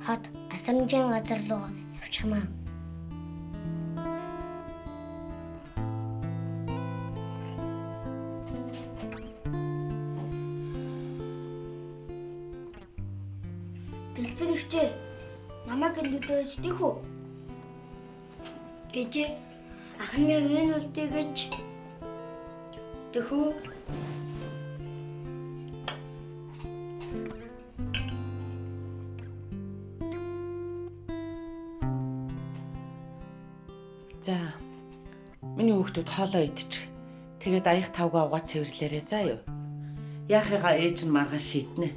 хот асрамжийн газар руу явчих юм аа. Дэлгэр ихчээ. Намайг эндээс дэх үү? Ээжээ, ахны яг энэ үлдээ гэж дэх үү? За. Миний хүүхдүүд хоолоо идчих. Тэгээд аяг тавгаа угаа цэвэрлээрэй заа юу. Яахыгаа ээж нь маргааш шийднэ.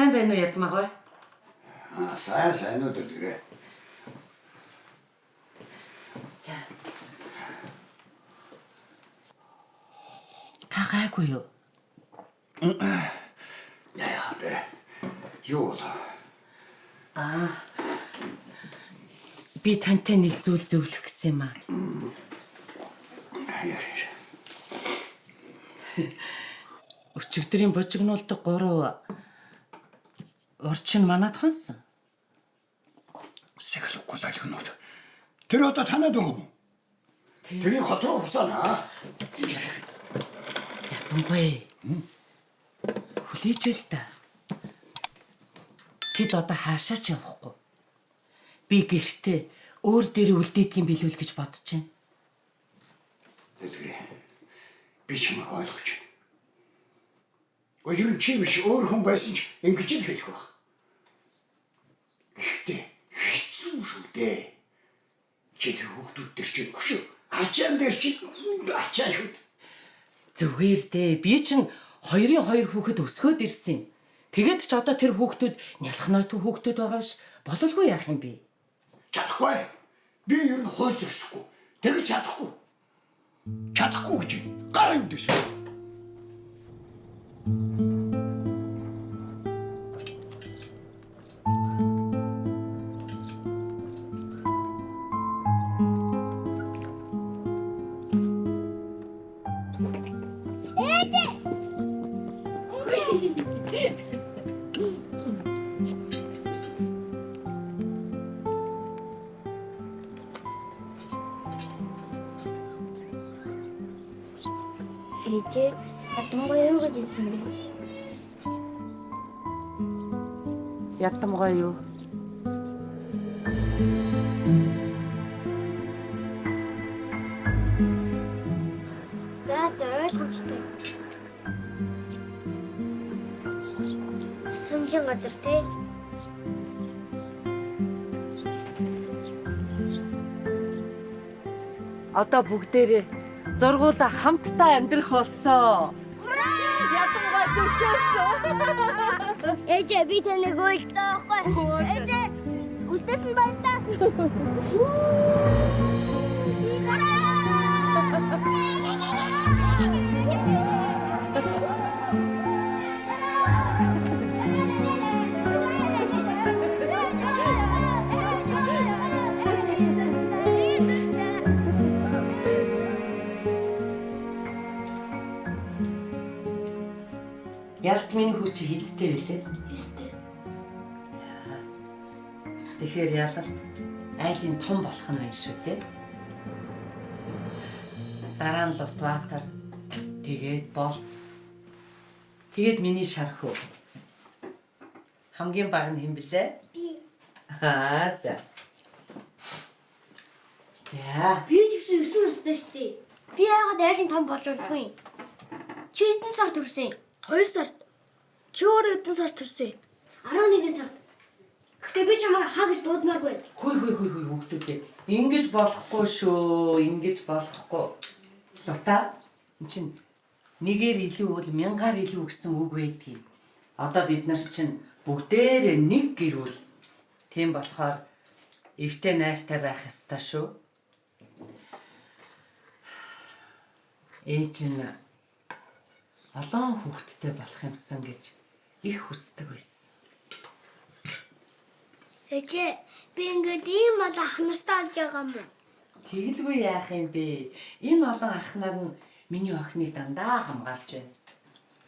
Сайн байна уу ядмагой? Сайн өдөр тэрэ. За. Та гайгүй юу? Яа бэ? Юу вэ? Би тантай нэг зүйл зөвлөх гэсэн юм аа. Яа. Өчигдрийн божигнуулдаг 3 урчин манад хонсон. Сэглэхгүй залхинууд Тэр одоо танаад байгаа юм. Тэрийг хот руу буцаана. Ятангуй. Хүлээж л та. Тэд одоо хаашаа ч явахгүй. Би гэртээ өөр дээр үлдээдгийм билүүл гэж бодож байна. Тэтгэрээ. Би чимээ ойлгож байна. Өөр чи биш өөр хүн байсан ч ингэж л хэлэх байх. Гэхдээ хэцүү шүү дээ. Чи тэр хүүхдүүд дээр чинь хөшөө. Ачаан дээр чинь ачаа шүү. Зүгээр дээ. Би чинь 2-2 хүүхэд өсгөөд ирсэн. Тэгээд ч одоо тэр хүүхдүүд нялхнаатай хүүхдүүд байгаа биш. Бололгүй яах юм бэ? Чадахгүй. Би юу н хойж өрчихгүй. Тэр чадахгүй. Чадахгүй гэж гар юм дэш. Ээжээ ятангуй юу гэж хэлсэн бэ? Ятангуй юу? За ойлгомжтой. Асрамжийн газар тий. Одоо бүгдээрээ зургуулаа хамтдаа амьдрах болсон. Ятангуй зөвшөөрсөн. Ээжээ би таныг уйлдаа байхгүй. Ээжээ үлдээсэн баярлаа. Ялт миний хүү чи хидтэй билээ? Эсвэл Тэгэхээр ялалт айлын том болох нь байна шүү дээ. Дараа нь Лутбаатар. Тэгээд бол. Тэгээд миний шархуу. Хамгийн баг нь хэн блэ? би За. За. би ч гэсэн 9 настай шүү дээ. Би яагаад айлын том болж болохгүй юм? Чи хэдэн сард төрсөн? 2 сард. Чи өөрөө хэдэн сард төрсөн? 11 сард. Гэхдээ би чамайг хаа гэж дуудмааргүй. Хүй хүүхдүүдээ. Ингэж болохгүй шүү. Ингэж болохгүй. Лута эн чинь нэгээр илүү бол мянгаар илүү гэсэн үг байдгийг. Одоо бид нар чинь бүгдээрээ нэг гэрүүл. Тийм болохоор эвтэй найртай байх ёстой шүү. Ээж нь олон хүүхэдтэй болох юмсан гэж их хүсдэг байсан. Ээжээ би ингээд ийм бол ах нартай болж байгаа юм. Тэгэлгүй яах юм бэ? Энэ олон ах нар нь миний охиныг дандаа хамгаалж байна.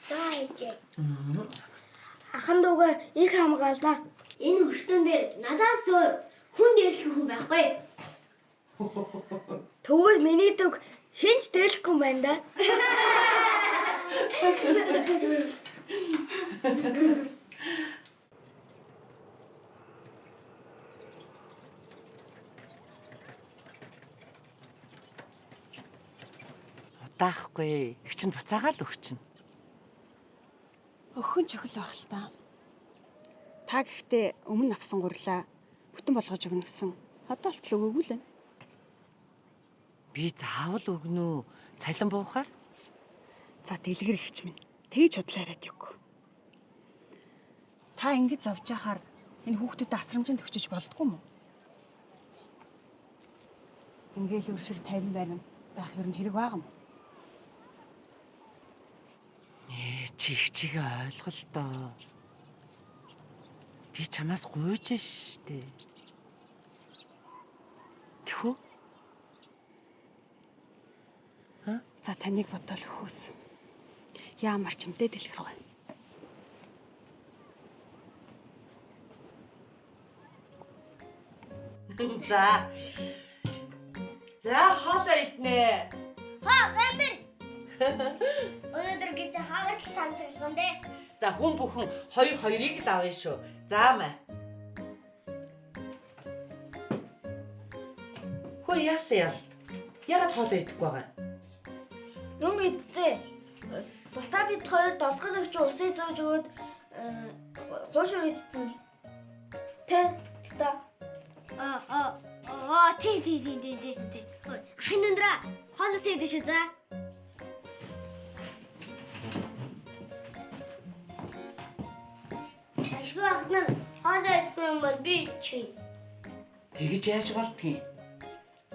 За ээжээ. Ахан дүүгээ их хамгаална. Энэ өртөн дээр надаас өөр хүн дээрлэх хүн байхгүй. Тэгвэл миний дүүг хинч дээрлэхгүй байна да. Удаахгүй. Их чинь буцаагаал өгч чинь. Өхөн чөхөл байх л та. Та гэхдээ өмнө авсан гурлаа бүтэн болгож өгнө гэсэн. Одоо л өгөөгүй л байна. Би заавал өгнө үү? Цалин буухаар? За дэлгэр ихч минь. Тэгж худлаарай юг. Та ингэж зовж яхаар энэ хүүхдүүдэд асрамжинд төгчөж болдгоо юм уу? Ингээл өршөр 50 байран байх юм хэрэг байгаа юм. Чи их чигээ ойлгол доо. Би чамаас гуйж штэ. Тэхүү? За таныг бодвол өхөөс. Яамар ч юмдээ дэлгэр гой. За. За хоолоо иднэ. Гамбар. Өнөөдөр гэж хагас танилцсан дээ. За хүн бүхэн 2-2-ыг л авъя шүү. Заамаа. Хөө яасан яа? Ягаад хоолоо идэхгүй байгаа? Юм идтээ. Тутаа бид хоёр долгон өгч усыг зөөж өгөөд хуушур идсэн. Тэ та. Тий. Хинэндра хоолоо идэж шүү за. Ашгүй ахнаа хоолоо идэхгүй юм бол би чи. Тэгэж яаж болдгийг?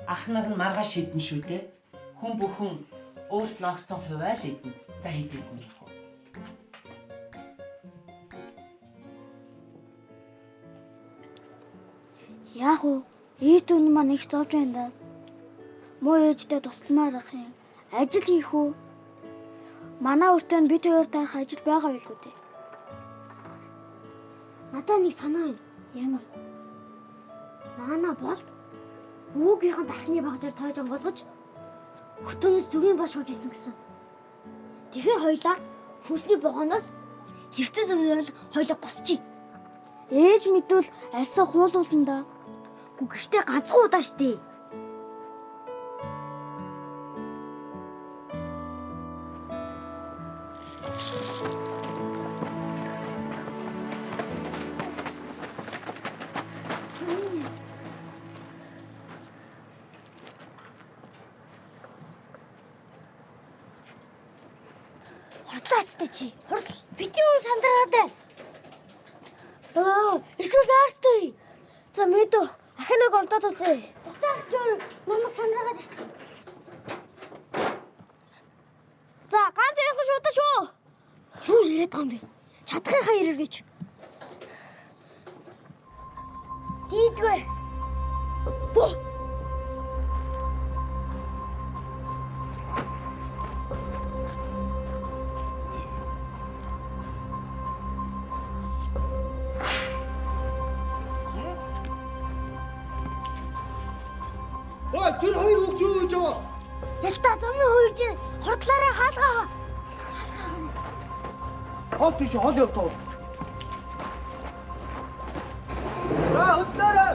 Ах нар нь маргааш идэн шүү дээ. Хүн бүхэн өөрт ногцсон хуваа л идэн. За идэх юм. Яг уу ээж дүүн маань их зовж байна да. Муу ээжтэй тусламаар ах юм. Ажил хийх үү? Манай өртөө бид хоёр тарах ажил байгаа байлгүй дээ. Надаа нэг санаа байна. Ямар? Манай бол өвгийнхэн дахны багжаар тоож онгоолгож хөтөнөөс зүгийн баш шууж исэн гэсэн. Тэгэхээр хоёлаа хүнсний богоноос хэвцээ зөвлөл хоёлаа гусчих. Ээж мэдвэл альсаа хуулуулна да. Гэхдээ ганцхан удаа штэ. Хурдлаачтай чи. Хурдл. Бидний үн сандраад байна. Эсвэл яартай. За мэдөө. Ахинаг олдоод үзье. Утаач өөр намайг сандраагаад ирсэн. За ганц яах шуудаа шүү. Юу яриад байгаа юм бэ? Чадхынхаа ирэргээч. Дийдгүй. Боо. Тэр хоёр хүүхд юу гэж байгаа? Ялта замын хуурж хурдлаараа хаалгаа. Хоол тийш хоол явтаа. Хөдлөөрэй.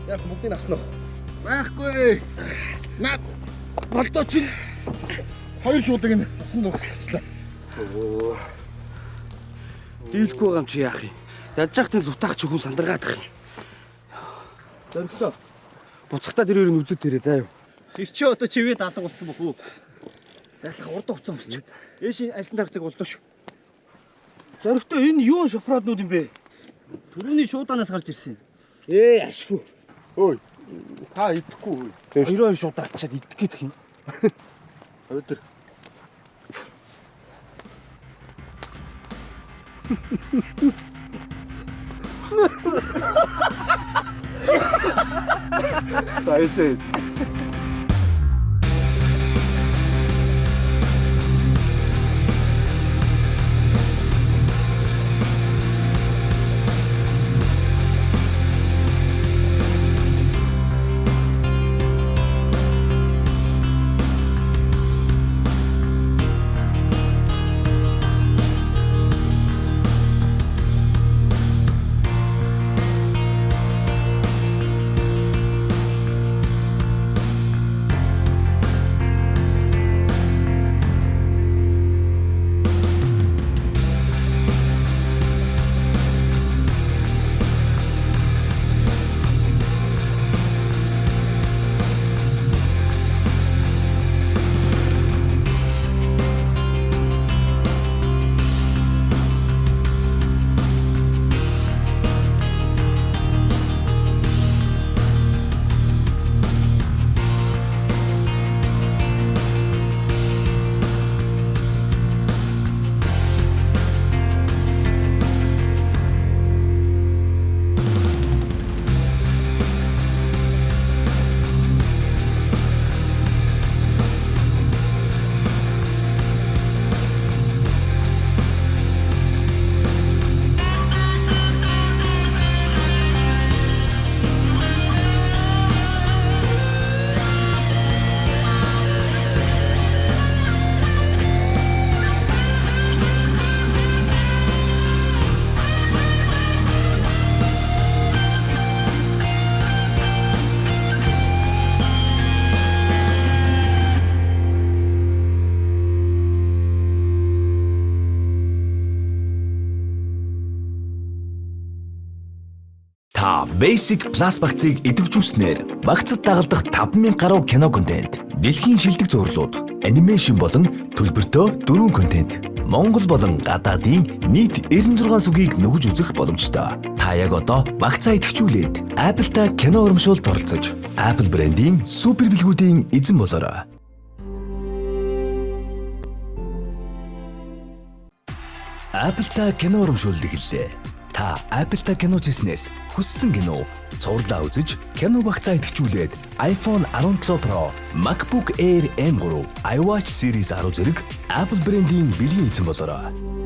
Яасан бүгдийг авсан уу? Байхгүй. Наад болдоо чи хоёр шуудаг нь усан дуусчихлаа. Дийлэхгүй байгаа юм чи яах юм? Ядж захтай лутаач хүн сандаргаад ах юм. Зоригтой. Буцахтаа тэр хоёрын үзүүд тэрэ заа юу. Тэр чи одоо чивэд алга болсон бох уу? Ялах урд хугацаа болчих. Ээшийн ажлын тарцаг болдоо шүү. Зоригтой энэ юу шофроднууд юм бэ? Төрөний шууданаас гарч ирсэн юм. Ашгүй. Ой. Та идэхгүй. Хоёр шууд ачаад идэх гээд юм. Өдөр. Баярлалаа. Та Basic Plus багцыг идэвхжүүлснээр багцад дагалдах 5000 гаруй кино контент, дэлхийн шилдэг зурлууд, анимашн болон төлбөртөө дөрвөн контент, Монгол болон гадаадын нийт 96 сүгийг нөхөж үзэх боломжтой. Та яг одоо багцаа идэвхжүүлээд Apple-та кино урамшуулалт оролцож, Apple брендийн супер бэлгүүдийн эзэн болоорой. Apple-та кино урамшуулалт эхэллээ. Та Apple-та кино зэснээс хүссэн кино цувралаа үзэж, кино багцаа идэвхжүүлээд iPhone 17 Pro, MacBook Air M3, iWatch Series 10 зэрэг Apple брендийн бэлгийн эзэн болоорой.